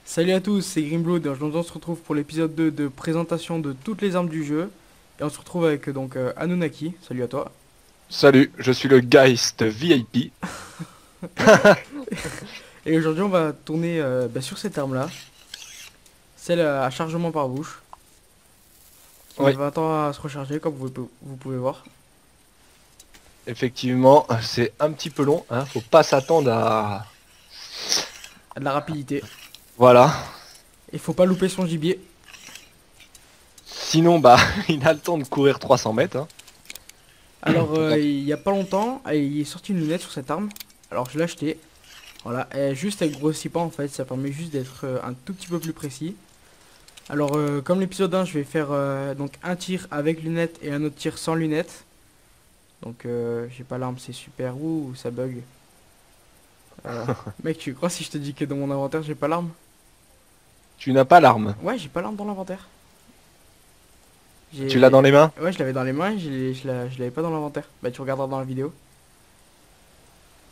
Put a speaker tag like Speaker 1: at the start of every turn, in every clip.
Speaker 1: Salut à tous, c'est Grimblood. Aujourd'hui, on se retrouve pour l'épisode 2 de présentation de toutes les armes du jeu. Et on se retrouve avec Anunnaki. Salut à toi.
Speaker 2: Salut, je suis le Geist VIP.
Speaker 1: Et aujourd'hui, on va tourner sur cette arme-là, celle à chargement par bouche, qui met
Speaker 2: Oui,
Speaker 1: 20 ans à se recharger, comme vous pouvez voir.
Speaker 2: effectivement, c'est un petit peu long, hein. Faut pas s'attendre à...
Speaker 1: Elle a de la rapidité.
Speaker 2: Voilà.
Speaker 1: Et faut pas louper son gibier.
Speaker 2: Sinon, bah, il a le temps de courir 300 mètres, hein.
Speaker 1: Alors, il y a pas longtemps, il est sorti une lunette sur cette arme. Alors, je l'ai acheté. Voilà, juste elle grossit pas en fait, ça permet juste d'être un tout petit peu plus précis. Alors, comme l'épisode 1, je vais faire donc un tir avec lunettes et un autre tir sans lunettes. Donc, j'ai pas l'arme, c'est super. Ouh, ça bug. Euh, Mec, tu crois si je te dis que dans mon inventaire, j'ai pas l'arme?
Speaker 2: Tu n'as pas l'arme.
Speaker 1: Ouais, j'ai pas l'arme dans l'inventaire.
Speaker 2: Tu l'as dans
Speaker 1: J'ai...
Speaker 2: les mains?
Speaker 1: Ouais, je l'avais dans les mains, je l'avais pas dans l'inventaire. Bah, tu regarderas dans la vidéo.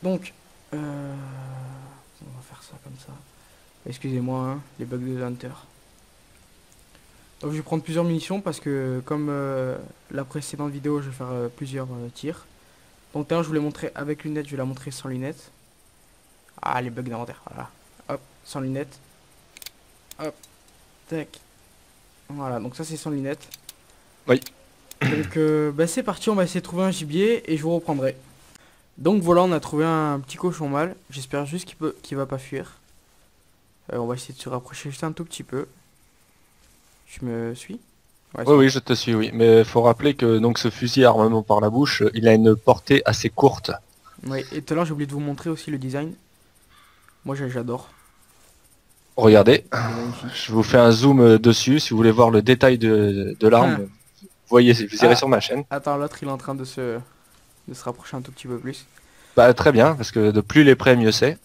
Speaker 1: Donc, on va faire ça comme ça. Excusez-moi, hein, les bugs de Hunter. Donc je vais prendre plusieurs munitions parce que comme la précédente vidéo je vais faire plusieurs tirs. Donc là je vous l'ai montré avec lunettes, je vais la montrer sans lunettes. Ah les bugs d'inventaire, voilà. Hop, sans lunettes. Hop, tac. Voilà, donc ça c'est sans lunettes.
Speaker 2: Oui.
Speaker 1: Donc c'est parti, on va essayer de trouver un gibier et je vous reprendrai. Donc voilà, on a trouvé un petit cochon mâle. J'espère juste qu'il va pas fuir. On va essayer de se rapprocher juste un tout petit peu. Tu me suis? Ouais,
Speaker 2: Oui,
Speaker 1: c'est bon.
Speaker 2: oui, je te suis, oui. Mais faut rappeler que donc ce fusil à armement par la bouche, il a une portée assez courte.
Speaker 1: Ouais, et tout à l'heure j'ai oublié de vous montrer aussi le design. Moi j'adore.
Speaker 2: Regardez,
Speaker 1: Il est magnifique.
Speaker 2: je vous fais un zoom dessus si vous voulez voir le détail de l'arme. Vous voyez, vous irez
Speaker 1: Ah,
Speaker 2: sur ma chaîne.
Speaker 1: attends, l'autre il est en train de se rapprocher un tout petit peu plus.
Speaker 2: Bah très bien, parce que de plus il est près, mieux c'est.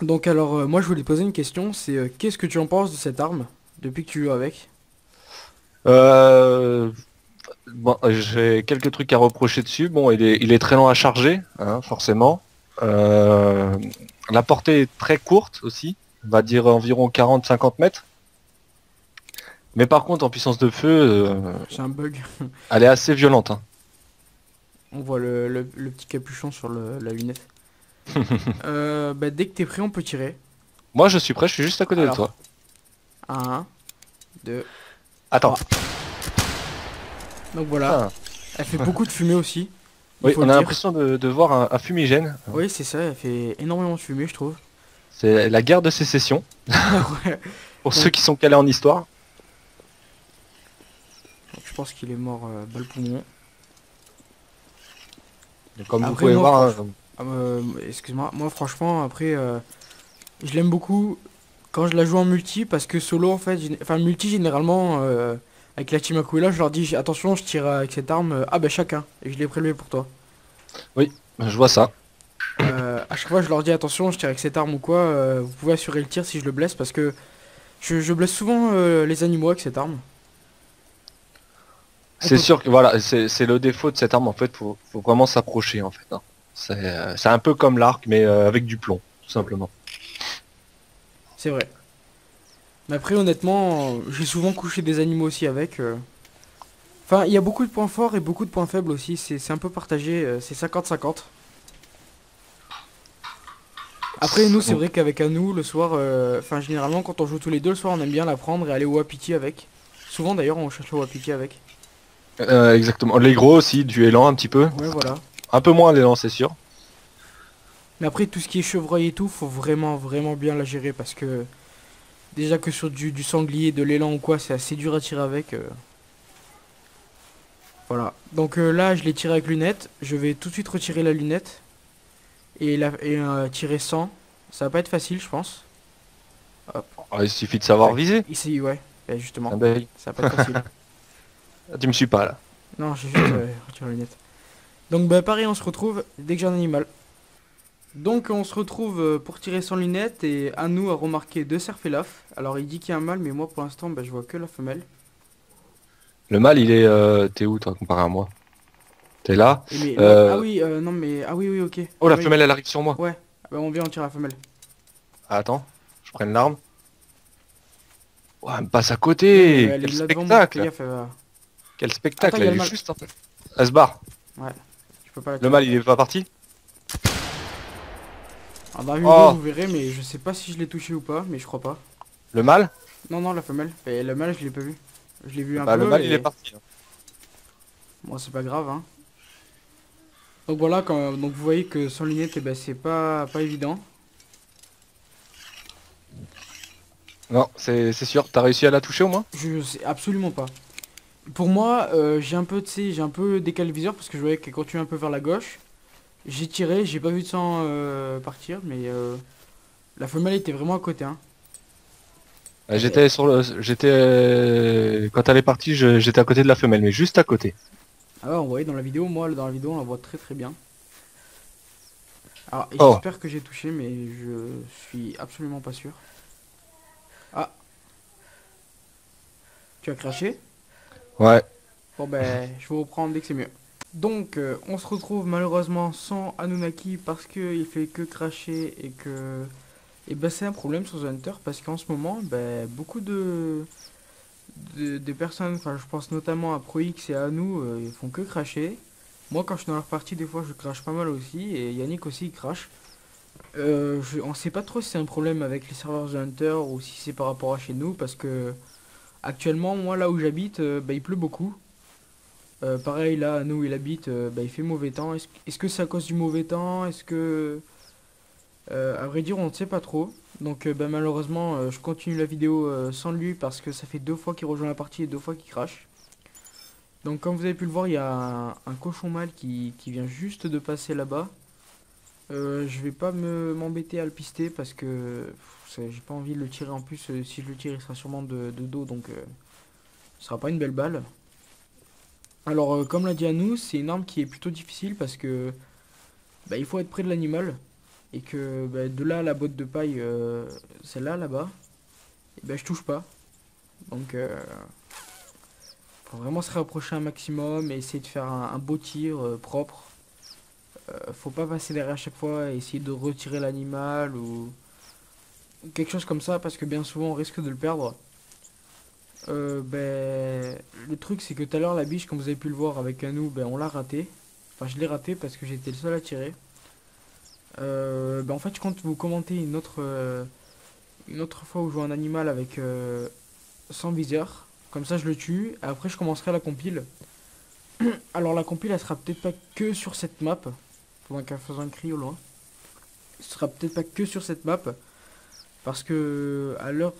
Speaker 1: Donc alors, moi je voulais te poser une question, c'est qu'est-ce que tu en penses de cette arme depuis que tu joues avec?
Speaker 2: Euh, Bon, j'ai quelques trucs à reprocher dessus. Bon, il est très lent à charger, hein, forcément. Euh, la portée est très courte aussi, on va dire environ 40-50 mètres. Mais par contre, en puissance de feu,
Speaker 1: J'ai un bug.
Speaker 2: elle est assez violente, hein.
Speaker 1: On voit le petit capuchon sur la lunette. Dès que t'es prêt, on peut tirer.
Speaker 2: Moi, je suis prêt, je suis juste à côté de toi.
Speaker 1: Alors, un, 2,
Speaker 2: Attends.
Speaker 1: 3. Donc voilà,
Speaker 2: Ah.
Speaker 1: elle fait beaucoup de fumée aussi, il
Speaker 2: Oui,
Speaker 1: faut
Speaker 2: on
Speaker 1: le
Speaker 2: a
Speaker 1: dire.
Speaker 2: l'impression de voir un fumigène.
Speaker 1: Oui, c'est ça, elle fait énormément de fumée, je trouve.
Speaker 2: C'est la guerre de sécession,
Speaker 1: Ouais.
Speaker 2: pour ceux
Speaker 1: Donc,
Speaker 2: qui sont calés en histoire.
Speaker 1: je pense qu'il est mort balle poumon.
Speaker 2: Et comme vous
Speaker 1: Après,
Speaker 2: pouvez
Speaker 1: moi,
Speaker 2: voir,
Speaker 1: franchement,
Speaker 2: hein,
Speaker 1: excuse-moi, moi franchement, après, je l'aime beaucoup quand je la joue en multi parce que solo en fait, enfin multi généralement avec la team Aquila, je leur dis attention, je tire avec cette arme, ah bah chacun, et je l'ai prélevé pour toi.
Speaker 2: oui, je vois ça.
Speaker 1: À chaque fois, je leur dis attention, je tire avec cette arme ou quoi, vous pouvez assurer le tir si je le blesse parce que je blesse souvent les animaux avec cette arme. On
Speaker 2: C'est
Speaker 1: peut,
Speaker 2: sûr que voilà, c'est le défaut de cette arme en fait, faut vraiment s'approcher en fait, hein. C'est un peu comme l'arc mais avec du plomb, tout simplement.
Speaker 1: c'est vrai. Mais après, honnêtement, j'ai souvent couché des animaux aussi avec. Enfin, il y a beaucoup de points forts et beaucoup de points faibles aussi. C'est un peu partagé. C'est 50-50. Après, nous, c'est vrai qu'avec Anou, le soir, enfin, généralement, quand on joue tous les deux le soir, on aime bien la prendre et aller au Wapiti avec. Souvent, d'ailleurs, on cherche le Wapiti avec.
Speaker 2: Exactement. Les gros aussi, du élan un petit peu.
Speaker 1: Ouais, voilà.
Speaker 2: Un peu moins l'élan c'est sûr.
Speaker 1: Mais après, tout ce qui est chevreuil et tout, faut vraiment, vraiment bien la gérer parce que déjà que sur du sanglier, de l'élan ou quoi, c'est assez dur à tirer avec. Voilà. Donc là, je l'ai tiré avec lunette. Je vais tout de suite retirer la lunette et tirer sans. Ça va pas être facile, je pense. Hop,
Speaker 2: Ah, il suffit de savoir
Speaker 1: tac.
Speaker 2: viser.
Speaker 1: Ici, ouais.
Speaker 2: Ah
Speaker 1: Justement,
Speaker 2: ben,
Speaker 1: ça va pas être facile.
Speaker 2: tu me suis pas là.
Speaker 1: Non, j'ai juste retiré la lunette. Donc bah pareil, on se retrouve dès que j'ai un animal. Donc on se retrouve pour tirer sans lunettes et Anou a remarqué deux cerfs et l'af. Alors il dit qu'il y a un mâle, mais moi pour l'instant bah, je vois que la femelle.
Speaker 2: Le mâle il est t'es où toi comparé à moi? T'es là.
Speaker 1: Et mais là, ah
Speaker 2: Euh,
Speaker 1: oui, non mais, ah oui, oui, ok.
Speaker 2: Oh
Speaker 1: Ah
Speaker 2: la
Speaker 1: oui,
Speaker 2: femelle elle arrive sur moi.
Speaker 1: ouais. Ah bah on vient, on tire la femelle.
Speaker 2: Ah, attends, je prenne l'arme. Ouais, me passe à
Speaker 1: Mais
Speaker 2: côté.
Speaker 1: elle est
Speaker 2: Quel
Speaker 1: là devant moi, fais
Speaker 2: spectacle.
Speaker 1: gaffe, elle va...
Speaker 2: Quel
Speaker 1: Attends,
Speaker 2: spectacle,
Speaker 1: il y a
Speaker 2: elle
Speaker 1: le
Speaker 2: est
Speaker 1: mal.
Speaker 2: juste en fait. Elle se barre.
Speaker 1: Ouais, je peux pas la
Speaker 2: Le
Speaker 1: tuer.
Speaker 2: mal, il est pas parti?
Speaker 1: Alors, dans la vidéo,
Speaker 2: Oh,
Speaker 1: vous verrez, mais je sais pas si je l'ai touché ou pas, mais je crois pas.
Speaker 2: le mal?
Speaker 1: Non, non, la femelle. Et le mâle, je l'ai pas vu. Je l'ai vu un
Speaker 2: Bah, le
Speaker 1: peu
Speaker 2: mal, il est
Speaker 1: et...
Speaker 2: parti, hein.
Speaker 1: Bon, c'est pas grave, hein. Donc voilà, donc vous voyez que sans lunettes, eh ben, c'est pas évident.
Speaker 2: Non, c'est sûr. T'as réussi à la toucher au moins?
Speaker 1: Je sais absolument pas. Pour moi, j'ai un peu, tu sais, j'ai un peu décalé le viseur parce que je voyais qu'elle continue un peu vers la gauche. J'ai tiré, j'ai pas vu de sang partir, mais la femelle était vraiment à côté, hein.
Speaker 2: J'étais sur le, j'étais quand elle est partie, j'étais à côté de la femelle, mais juste à côté.
Speaker 1: Ah ouais, on voyait dans la vidéo, moi dans la vidéo on la voit très très bien. Alors
Speaker 2: Oh,
Speaker 1: j'espère que j'ai touché, mais je suis absolument pas sûr. Ah, tu as craché?
Speaker 2: ouais.
Speaker 1: Bon ben, je vous reprends dès que c'est mieux. Donc, on se retrouve malheureusement sans Anunnaki parce qu'il fait que cracher et que... Et ben c'est un problème sur The Hunter parce qu'en ce moment, ben, beaucoup de personnes, enfin je pense notamment à ProX et à nous, ils font que cracher. Moi quand je suis dans leur partie, des fois je crache pas mal aussi et Yannick aussi il crache. On sait pas trop si c'est un problème avec les serveurs The Hunter ou si c'est par rapport à chez nous parce que actuellement moi là où j'habite, ben, il pleut beaucoup. Pareil là, à nous où il habite, ben, il fait mauvais temps. Est-ce que c'est à cause du mauvais temps? Est-ce que... à vrai dire, on ne sait pas trop. Donc bah, malheureusement, je continue la vidéo sans lui parce que ça fait 2 fois qu'il rejoint la partie et 2 fois qu'il crache. Donc comme vous avez pu le voir, il y a un cochon mâle qui vient juste de passer là-bas. Je vais pas m'embêter à le pister parce que j'ai pas envie de le tirer en plus. Si je le tire, il sera sûrement de dos, donc ce sera pas une belle balle. Alors comme l'a dit Anou, c'est une arme qui est plutôt difficile parce que bah, il faut être près de l'animal. Et que bah, de là la botte de paille, celle-là là-bas, et ben je touche pas. Donc faut vraiment se rapprocher un maximum et essayer de faire un beau tir propre. Faut pas passer derrière à chaque fois et essayer de retirer l'animal ou quelque chose comme ça parce que bien souvent on risque de le perdre. Ben, le truc c'est que tout à l'heure la biche, comme vous avez pu le voir avec Anou, ben, on l'a raté. Enfin je l'ai raté parce que j'étais le seul à tirer. Ben, en fait quand vous commentez une autre fois où je joue un animal avec sans viseur. Comme ça je le tue. Et après je commencerai la compile. Alors la compile elle sera peut-être pas que sur cette map. Pendant qu'elle faisant un cri au loin. Ce sera peut-être pas que sur cette map. Parce que à l'heure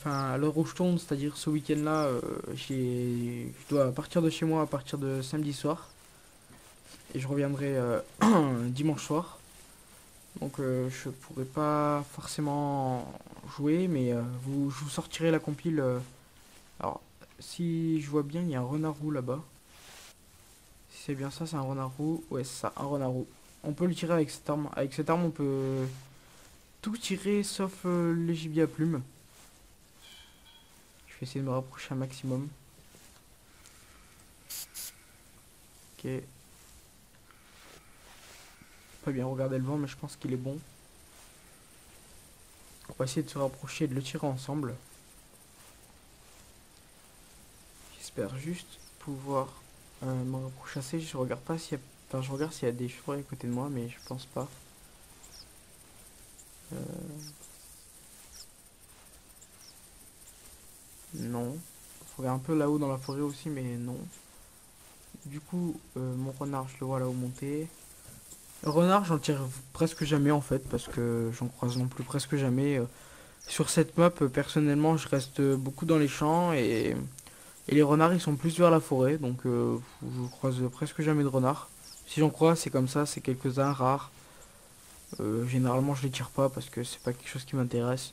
Speaker 1: à l'heure où je tourne, c'est-à-dire ce week-end là, je dois partir de chez moi à partir de samedi soir. Et je reviendrai dimanche soir. Donc je pourrais pas forcément jouer, mais je vous sortirai la compile. Alors, si je vois bien, il y a un renard roux là-bas. Si c'est bien ça, c'est un renard roux. Ouais, c'est ça, un renard roux. On peut le tirer avec cette arme. Avec cette arme, on peut tout tirer sauf les gibiers à plumes. Je vais essayer de me rapprocher un maximum. Ok. Pas bien regarder le vent, mais je pense qu'il est bon. On va essayer de se rapprocher et de le tirer ensemble. J'espère juste pouvoir me rapprocher assez. Je regarde pas s'il y a... Enfin, je regarde s'il y a des chevaux à côté de moi, mais je pense pas. Non. Je regarde un peu là-haut dans la forêt aussi, mais non. Du coup, mon renard, je le vois là-haut monter. Le renard, j'en tire presque jamais en fait, parce que j'en croise non plus presque jamais. Sur cette map, personnellement, je reste beaucoup dans les champs et les renards, ils sont plus vers la forêt, donc je croise presque jamais de renards. Si j'en croise, c'est comme ça, c'est quelques-uns rares. Généralement, je les tire pas parce que c'est pas quelque chose qui m'intéresse.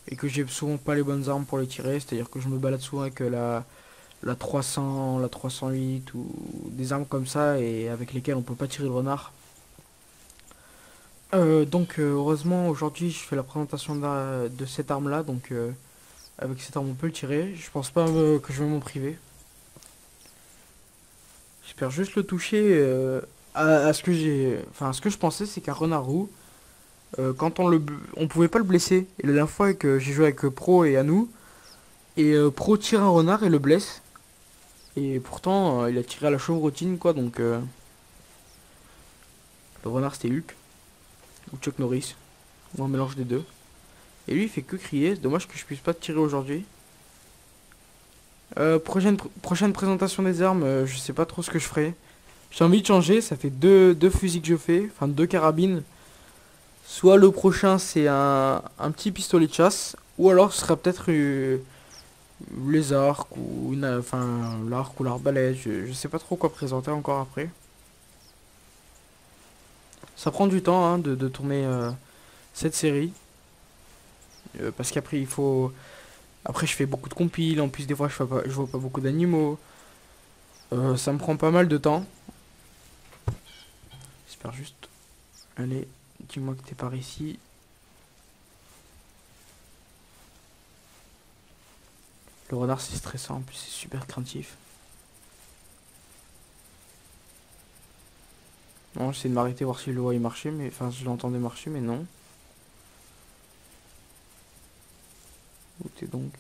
Speaker 1: Et que j'ai souvent pas les bonnes armes pour les tirer, c'est-à-dire que je me balade souvent avec la 300, la 308 ou des armes comme ça et avec lesquelles on peut pas tirer le renard. Donc heureusement aujourd'hui je fais la présentation de cette arme là, donc avec cette arme on peut le tirer. Je pense pas que je vais m'en priver. J'espère juste le toucher à ce que j'ai. Enfin ce que je pensais c'est qu'un renard roux, quand on pouvait pas le blesser. Et la dernière fois que j'ai joué avec Pro et à nous, Et Pro tire un renard et le blesse. Et pourtant, il a tiré à la chevrotine, quoi. Donc, le renard, c'était Hulk. Ou Chuck Norris. Ou un mélange des deux. Et lui, il fait que crier. C'est dommage que je puisse pas tirer aujourd'hui. Prochaine présentation des armes, je sais pas trop ce que je ferai. J'ai envie de changer. Ça fait deux fusils que je fais. Enfin, deux carabines. Soit le prochain, c'est un petit pistolet de chasse. Ou alors, ce sera peut-être les arcs ou enfin l'arc ou l'arbalète, je sais pas trop quoi présenter encore après. Ça prend du temps hein, de tourner cette série. Parce qu'après il faut. Après je fais beaucoup de compiles, en plus des fois je vois pas beaucoup d'animaux. Ça me prend pas mal de temps. J'espère juste. Allez, dis-moi que t'es par ici. Le renard c'est stressant, en plus c'est super craintif. Non, j'essaie de m'arrêter voir si je le voyais marcher, mais enfin je l'entendais marcher, mais non. Où t'es donc?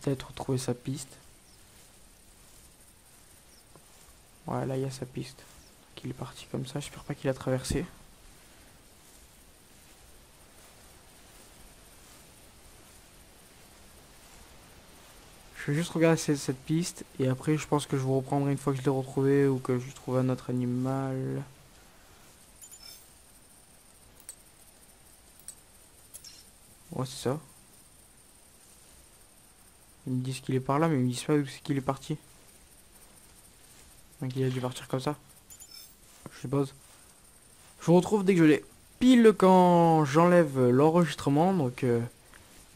Speaker 1: Peut-être retrouver sa piste. Ouais, là il y a sa piste. Donc, il est parti comme ça, j'espère pas qu'il a traversé. Je vais juste regarder cette piste et après je pense que je vous reprendrai une fois que je l'ai retrouvé ou que je trouve un autre animal. Ouais, c'est ça. Ils me disent qu'il est par là mais ils me disent pas où c'est qu'il est parti. Donc il a dû partir comme ça. Je suppose. Je vous retrouve dès que je l'ai. Pile quand j'enlève l'enregistrement donc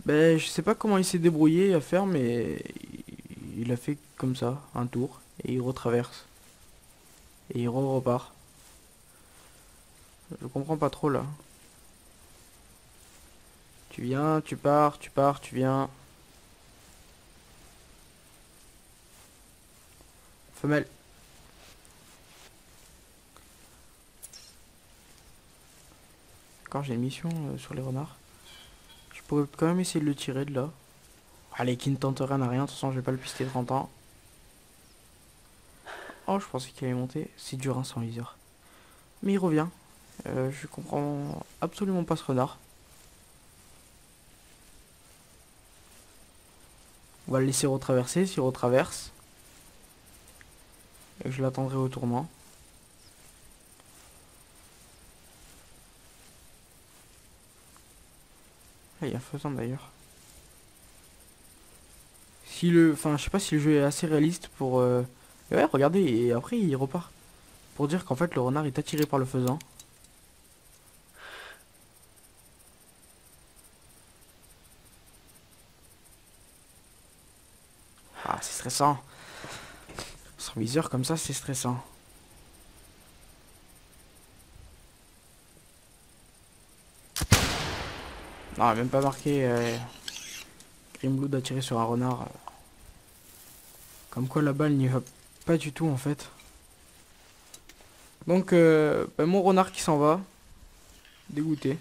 Speaker 1: ben je sais pas comment il s'est débrouillé à faire mais il a fait comme ça un tour et il retraverse et il repart. Je comprends pas trop là. Tu viens, tu pars, tu viens. Femelle. Quand j'ai une mission sur les renards. Je pourrais quand même essayer de le tirer de là. Allez, qui ne tente rien à rien. De toute façon, je vais pas le pister 30 ans. Oh, je pensais qu'il allait monter. C'est dur hein, sans viseur. Mais il revient. Je comprends absolument pas ce renard. On va le laisser retraverser. S'il retraverse. Et je l'attendrai au tournant. Ah, il y a un faisan d'ailleurs. Si le, enfin, je sais pas si le jeu est assez réaliste pour. Ouais, regardez, et après il repart. Pour dire qu'en fait le renard est attiré par le faisan. Ah, c'est stressant. Sans viseur comme ça, c'est stressant. Non, même pas marqué. Grimloud a tiré sur un renard. Comme quoi la balle n'y va pas du tout en fait. Donc bah, mon renard qui s'en va. Dégoûté.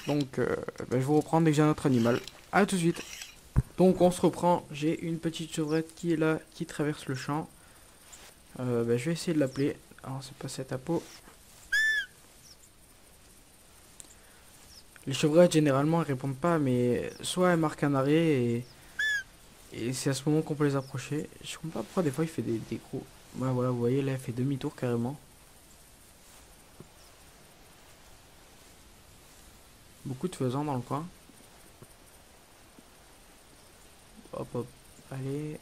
Speaker 1: Donc bah, je vous reprends dès que j'ai un autre animal. A tout de suite. Donc on se reprend. J'ai une petite chevrette qui est là, qui traverse le champ. Bah, je vais essayer de l'appeler. Alors c'est pas cette à peau. Les chevrettes généralement elles répondent pas mais soit elles marquent un arrêt et c'est à ce moment qu'on peut les approcher. Je comprends pas pourquoi des fois il fait des gros. Ouais, voilà, vous voyez là il fait demi-tour carrément. Beaucoup de faisans dans le coin. Hop hop. Allez.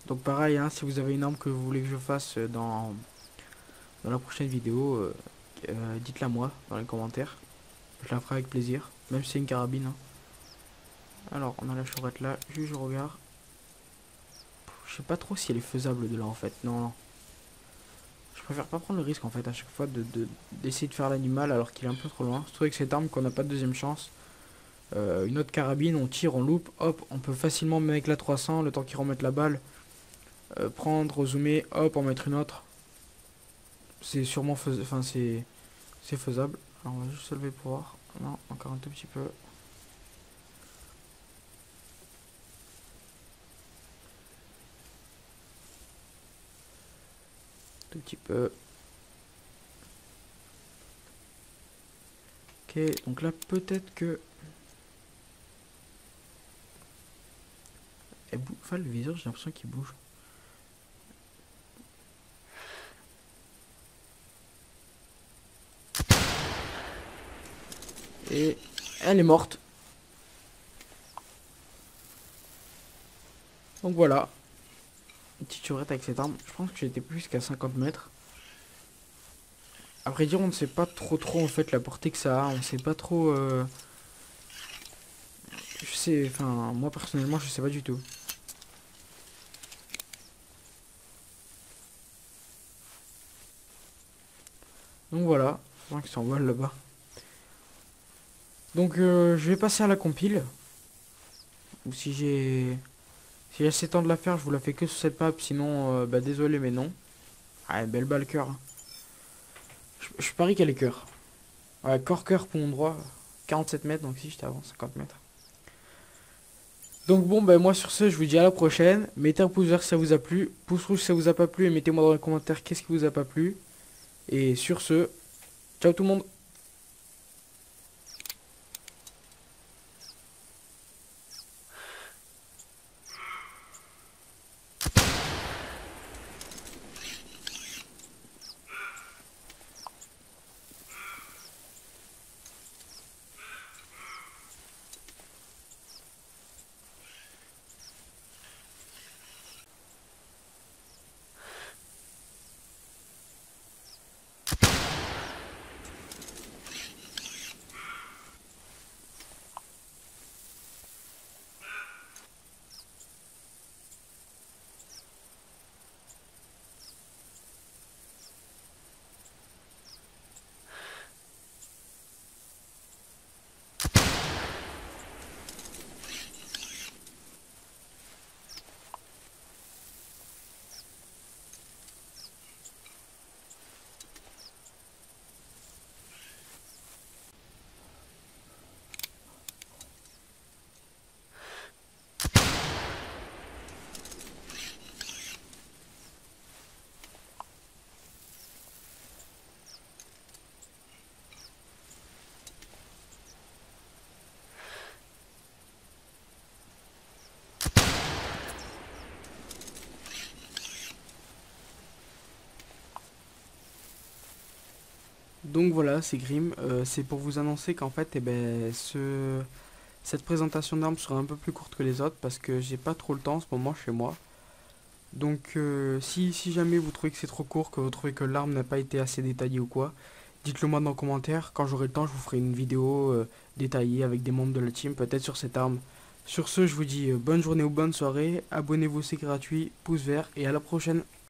Speaker 1: Donc pareil, hein, si vous avez une arme que vous voulez que je fasse dans la prochaine vidéo, dites-la moi dans les commentaires. Je la ferai avec plaisir, même si c'est une carabine. Hein. Alors, on a la chevrette là, juste je regarde. Je sais pas trop si elle est faisable de là en fait. Non, non. Je préfère pas prendre le risque en fait à chaque fois d'essayer de faire l'animal alors qu'il est un peu trop loin. Surtout avec cette arme qu'on n'a pas de deuxième chance. Une autre carabine, on tire, on loupe, hop, on peut facilement même avec la 300, le temps qu'il remette la balle, prendre, zoomer, hop, en mettre une autre. C'est sûrement faisable, enfin c'est faisable. Alors on va juste se lever pour voir. Non, encore un tout petit peu. Tout petit peu. Ok, donc là peut-être que... Enfin le viseur j'ai l'impression qu'il bouge. Et elle est morte. Donc voilà. Une petite chevrette avec cette arme. Je pense que j'ai été plus qu'à 50 mètres. Après dire on ne sait pas trop en fait la portée que ça a. On sait pas trop... Je sais, enfin moi personnellement je sais pas du tout. Donc voilà. Je pense qu'il s'envole là-bas. Donc je vais passer à la compile. Ou si j'ai... Si j'ai assez de temps de la faire, je vous la fais que sur cette map. Sinon, bah désolé mais non. Ah, belle balle cœur. Je parie qu'elle est cœur. Ouais, corps-cœur pour mon droit. 47 mètres, donc si j'étais avant 50 mètres. Donc bon, ben moi sur ce, je vous dis à la prochaine. Mettez un pouce vert si ça vous a plu. Pouce rouge si ça vous a pas plu. Et mettez-moi dans les commentaires qu'est-ce qui vous a pas plu. Et sur ce, ciao tout le monde. Donc voilà, c'est Grim. C'est pour vous annoncer qu'en fait, cette présentation d'armes sera un peu plus courte que les autres parce que j'ai pas trop le temps en ce moment chez moi. Donc si jamais vous trouvez que c'est trop court, que vous trouvez que l'arme n'a pas été assez détaillée ou quoi, dites-le moi dans les commentaires. Quand j'aurai le temps, je vous ferai une vidéo détaillée avec des membres de la team, peut-être sur cette arme. Sur ce, je vous dis bonne journée ou bonne soirée. Abonnez-vous, c'est gratuit. Pouce vert et à la prochaine.